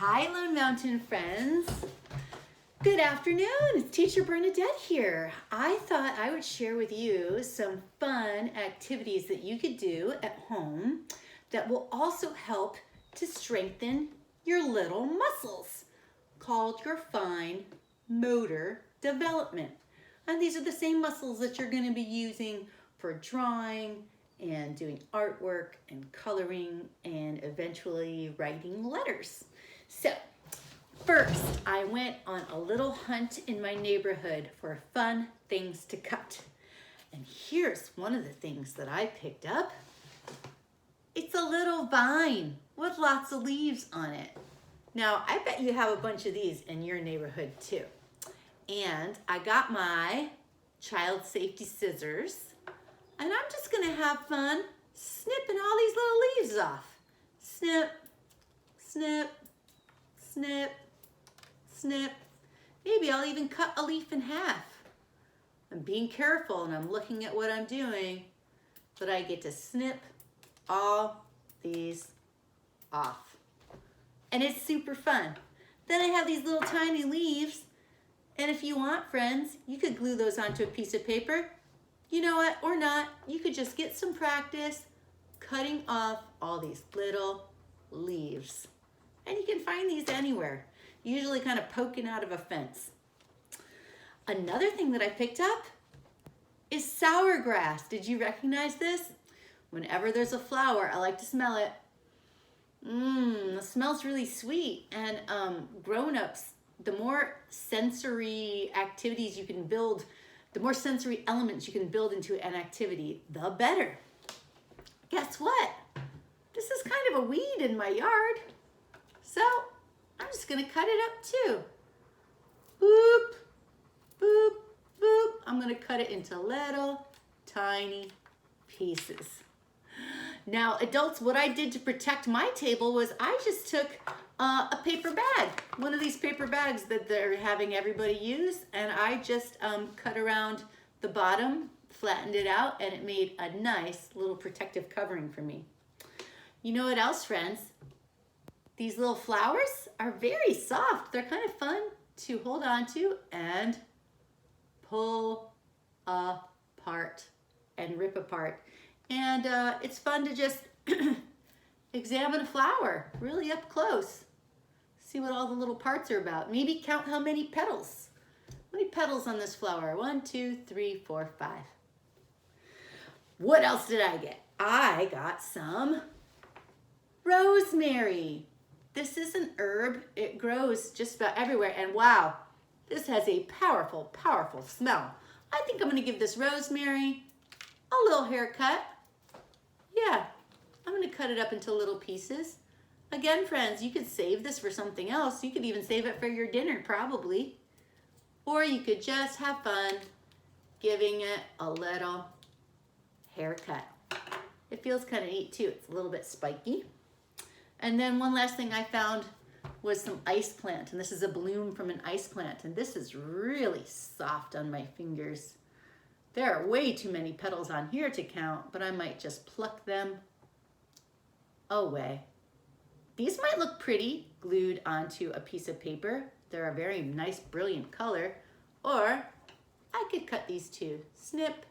Hi, Lone Mountain friends. Good afternoon. It's Teacher Bernadette here. I thought I would share with you some fun activities that you could do at home that will also help to strengthen your little muscles, called your fine motor development. And these are the same muscles that you're going to be using for drawing and doing artwork and coloring and eventually writing letters. So first, I went on a little hunt in my neighborhood for fun things to cut. And here's one of the things that I picked up. It's a little vine with lots of leaves on it. Now, I bet you have a bunch of these in your neighborhood too. And I got my child safety scissors, and I'm just gonna have fun snipping all these little leaves off. Snip, snip, snip, snip. Maybe I'll even cut a leaf in half. I'm being careful and I'm looking at what I'm doing, but I get to snip all these off. And it's super fun. Then I have these little tiny leaves, and if you want, friends, you could glue those onto a piece of paper. You know what, or not, you could just get some practice cutting off all these little leaves. And you can find these anywhere, usually kind of poking out of a fence. Another thing that I picked up is sour grass. Did you recognize this? Whenever there's a flower, I like to smell it. It smells really sweet. And grown-ups, the more sensory activities you can build, the more sensory elements you can build into an activity, the better. Guess what? This is kind of a weed in my yard. So I'm just gonna cut it up too. Boop, boop, boop. I'm gonna cut it into little tiny pieces. Now, adults, what I did to protect my table was I just took a paper bag, one of these paper bags that they're having everybody use, and I just cut around the bottom, flattened it out, and it made a nice little protective covering for me. You know what else, friends? These little flowers are very soft. They're kind of fun to hold on to and pull apart and rip apart. And it's fun to just examine a flower really up close. See what all the little parts are about. Maybe count how many petals. How many petals on this flower? 1, 2, 3, 4, 5. What else did I get? I got some rosemary. This is an herb. It grows just about everywhere. And wow, this has a powerful, powerful smell. I think I'm gonna give this rosemary a little haircut. Yeah, I'm gonna cut it up into little pieces. Again, friends, you could save this for something else. You could even save it for your dinner, probably. Or you could just have fun giving it a little haircut. It feels kind of neat too. It's a little bit spiky. And then one last thing I found was some ice plant, and this is a bloom from an ice plant, and this is really soft on my fingers. There are way too many petals on here to count, but I might just pluck them away. These might look pretty glued onto a piece of paper. They're a very nice, brilliant color. Or I could cut these too. Snip,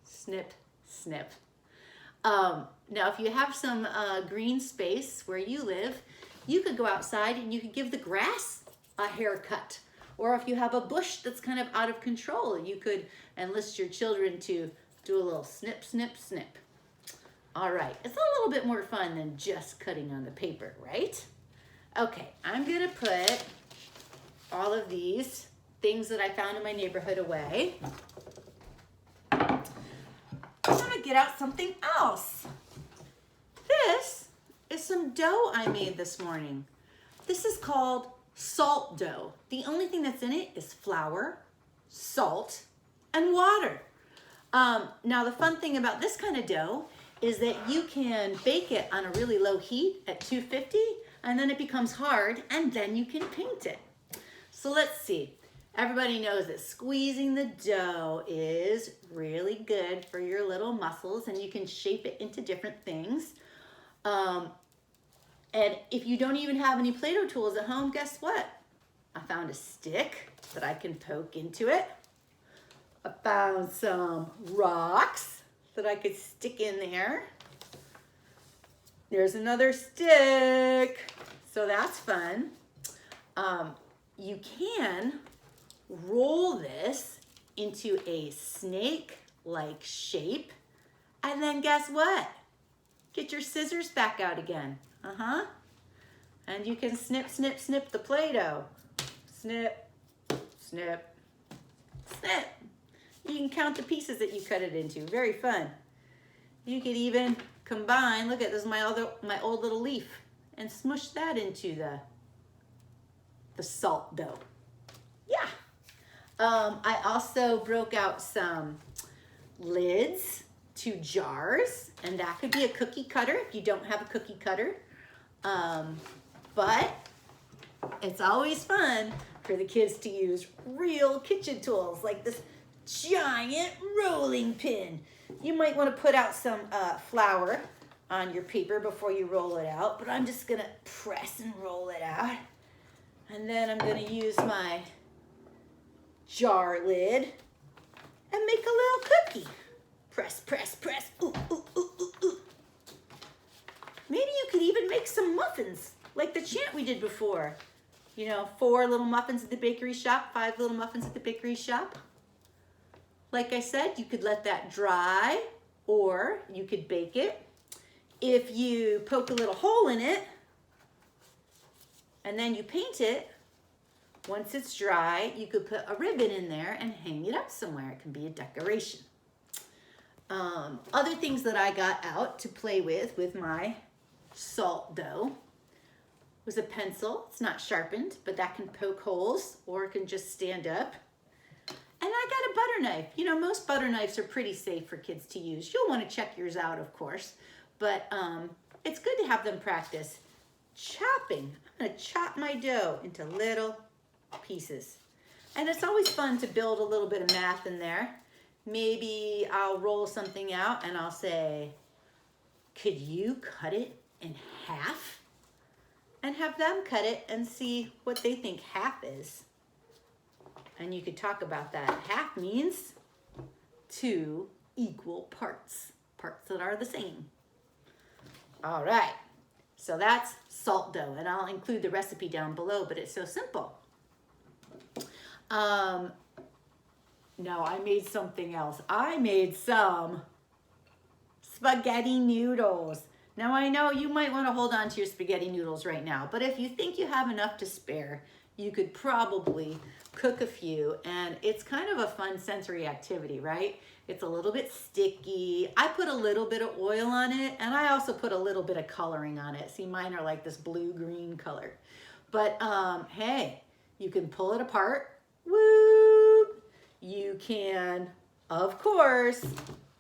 snip, snip. Now, if you have some green space where you live, you could go outside and you could give the grass a haircut. Or if you have a bush that's kind of out of control, you could enlist your children to do a little snip, snip, snip. All right, it's a little bit more fun than just cutting on the paper, right? Okay, I'm gonna put all of these things that I found in my neighborhood away. I'm gonna get out something else. This is some dough I made this morning. This is called salt dough. The only thing that's in it is flour, salt, and water. Now the fun thing about this kind of dough is that you can bake it on a really low heat at 250, and then it becomes hard, and then you can paint it. So let's see. Everybody knows that squeezing the dough is really good for your little muscles, and you can shape it into different things. And if you don't even have any Play-Doh tools at home, guess what? I found a stick that I can poke into it. I found some rocks that I could stick in there. There's another stick. So that's fun. You can roll this into a snake-like shape. And then guess what? Get your scissors back out again. And you can snip, snip, snip the Play-Doh. Snip, snip, snip. You can count the pieces that you cut it into. Very fun. You could even combine, look at this, my old little leaf, and smush that into the salt dough. Yeah. I also broke out some lids to jars, and that could be a cookie cutter if you don't have a cookie cutter. But it's always fun for the kids to use real kitchen tools like this giant rolling pin. You might want to put out some flour on your paper before you roll it out, but I'm just gonna press and roll it out. And then I'm gonna use my jar lid and make a little cookie. Press, press, press. Ooh, ooh, ooh, ooh, ooh. Maybe you could even make some muffins like the chant we did before. You know, 4 little muffins at the bakery shop, 5 little muffins at the bakery shop. Like I said, you could let that dry or you could bake it. If you poke a little hole in it and then you paint it, once it's dry, you could put a ribbon in there and hang it up somewhere. It can be a decoration. Other things that I got out to play with my salt dough was a pencil. It's not sharpened, but that can poke holes or it can just stand up. And I got a butter knife. You know, most butter knives are pretty safe for kids to use. You'll want to check yours out, of course, but it's good to have them practice chopping. I'm going to chop my dough into little pieces. And it's always fun to build a little bit of math in there. Maybe I'll roll something out and I'll say, could you cut it in half? And have them cut it and see what they think half is. And you could talk about that. Half means 2 equal parts, parts that are the same. All right, so that's salt dough, and I'll include the recipe down below, but it's so simple. Now I made something else. I made some spaghetti noodles. Now I know you might want to hold on to your spaghetti noodles right now, but if you think you have enough to spare, you could probably cook a few, and it's kind of a fun sensory activity, right? It's a little bit sticky. I put a little bit of oil on it, and I also put a little bit of coloring on it. See, mine are like this blue-green color. But hey, you can pull it apart. Whoop! You can, of course,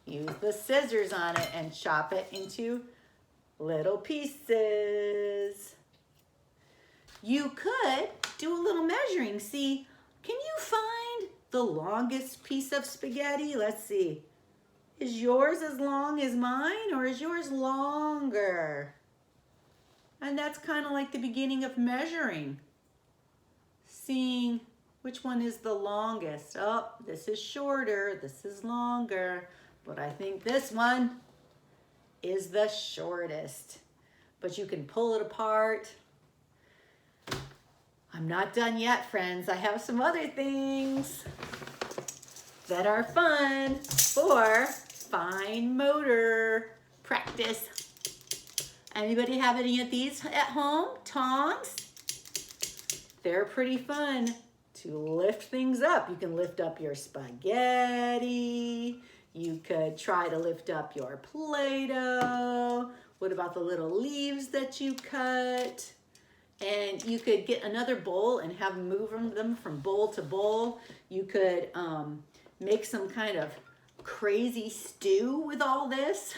use the scissors on it and chop it into little pieces. You could do a little measuring. See, can you find the longest piece of spaghetti? Let's see. Is yours as long as mine, or is yours longer? And that's kind of like the beginning of measuring. Seeing which one is the longest. Oh, this is shorter, this is longer, but I think this one is the shortest. But you can pull it apart. I'm not done yet, friends. I have some other things that are fun for fine motor practice. Anybody have any of these at home? Tongs? They're pretty fun to lift things up. You can lift up your spaghetti. You could try to lift up your Play-Doh. What about the little leaves that you cut? And you could get another bowl and have them move them from bowl to bowl. You could make some kind of crazy stew with all this.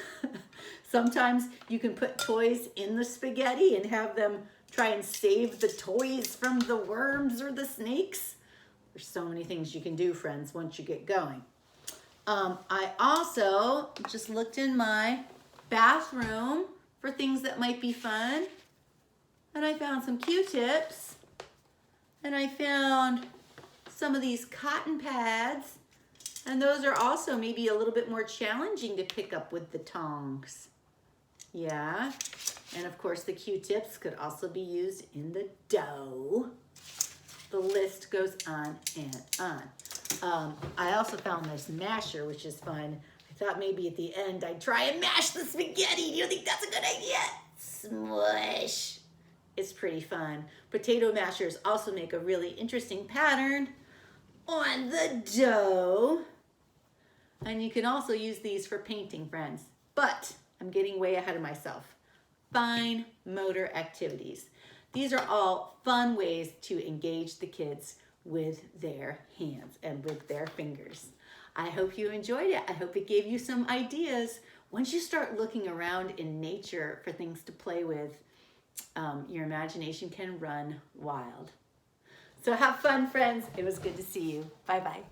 Sometimes you can put toys in the spaghetti and have them try and save the toys from the worms or the snakes. There's so many things you can do, friends, once you get going. I also just looked in my bathroom for things that might be fun. and I found some Q-tips, and I found some of these cotton pads, and those are also maybe a little bit more challenging to pick up with the tongs. Yeah, and of course the Q-tips could also be used in the dough. The list goes on and on. I also found this masher, which is fun. I thought maybe at the end I'd try and mash the spaghetti. Do you think that's a good idea? Smush. It's pretty fun. Potato mashers also make a really interesting pattern on the dough. And you can also use these for painting, friends. But I'm getting way ahead of myself. Fine motor activities. These are all fun ways to engage the kids with their hands and with their fingers. I hope you enjoyed it. I hope it gave you some ideas. Once you start looking around in nature for things to play with, your imagination can run wild. So have fun, friends. It was good to see you. Bye-bye.